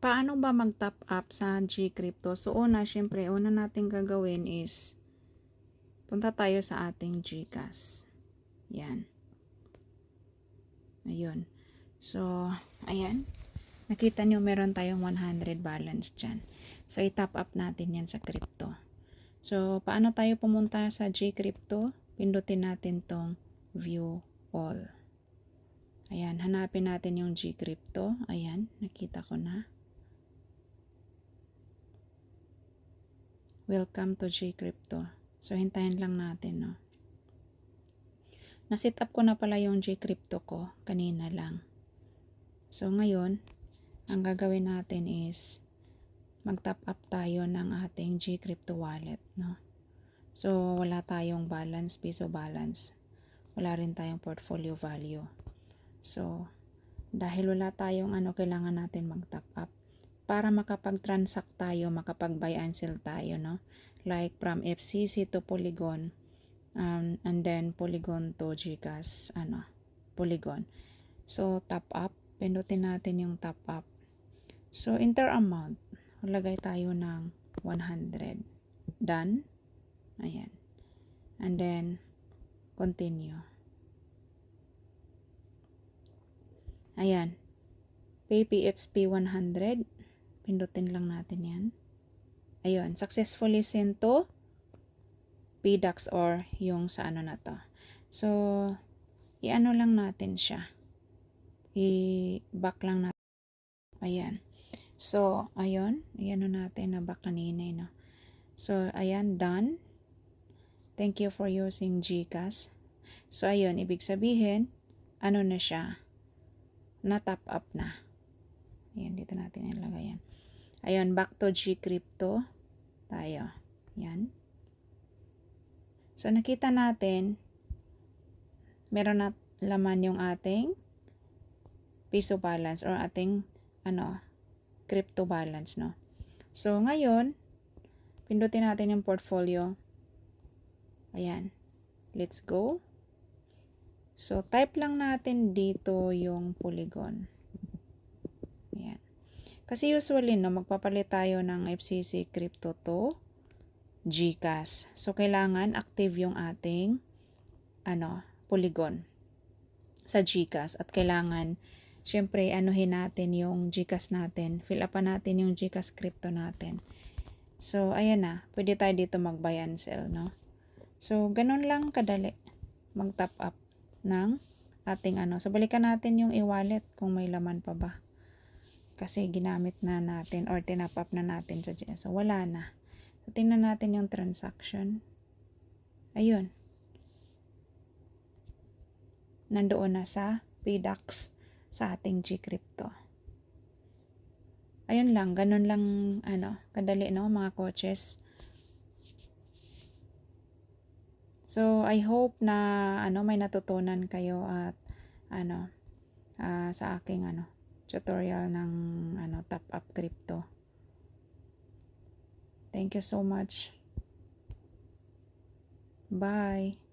Paano ba mag-top up sa GCrypto? So, syempre, una natin gagawin is punta tayo sa ating GCash. Yan. Ayun. So, ayan. Nakita nyo meron tayong 100 balance dyan. So, i-top up natin yan sa crypto. So, paano tayo pumunta sa GCrypto? Pindutin natin tong View All. Ayan, hanapin natin yung GCrypto. Ayan, nakita ko na. Welcome to GCrypto. So, hintayin lang natin, no. Na-set up ko na pala yung GCrypto ko kanina lang. So, ngayon, ang gagawin natin is mag-top up tayo ng ating GCrypto wallet, no. So, wala tayong balance, piso balance. Wala rin tayong portfolio value. So, dahil wala tayong kailangan natin mag-top up para makapag-transact tayo, makapag-buy and sell tayo, no? Like from FCC to Polygon, and then Polygon to GCash, Polygon. So, top up, pindutin natin yung top up. So, enter amount, lagay tayo ng 100. Done. Ayan. And then, continue. Ayan. Pay PHP 100. Pindutin lang natin yan. Ayun. Successfully sent to PDAX or yung sa na to. So, i-ano lang natin siya. I-back lang natin. Ayan. So, ayun. I-ano natin na back kanina, no? So, ayan. Done. Thank you for using GCash. So, ayun. Ibig sabihin, ano na siya? Na-top up na. Ayan, dito natin ilagay yan. Ayun, back to GCrypto tayo. Yan. So, nakita natin, meron na laman yung ating piso balance or ating, crypto balance, no? So, ngayon, pindutin natin yung portfolio. Ayan. Let's go. So, type lang natin dito yung Polygon. Ayan. Kasi usually, no, magpapalit tayo ng FCC crypto to GCash. So, kailangan active yung ating, Polygon sa GCash. At kailangan, syempre, anuhin natin yung GCash natin. Fill up natin yung GCash crypto natin. So, ayan na. Pwede tayo dito mag-buy and sell, no? So, ganun lang kadali. Mag-top up ng ating So, balikan natin yung e-wallet kung may laman pa ba. Kasi ginamit na natin or tinap up na natin sa GCash. So, wala na. So, tingnan natin yung transaction. Ayun. Nandoon na sa PDAX sa ating GCrypto. Ayun lang. Ganun lang, kadali, no, mga coaches. So, I hope na, may natutunan kayo at, sa aking, tutorial ng, top up crypto. Thank you so much. Bye.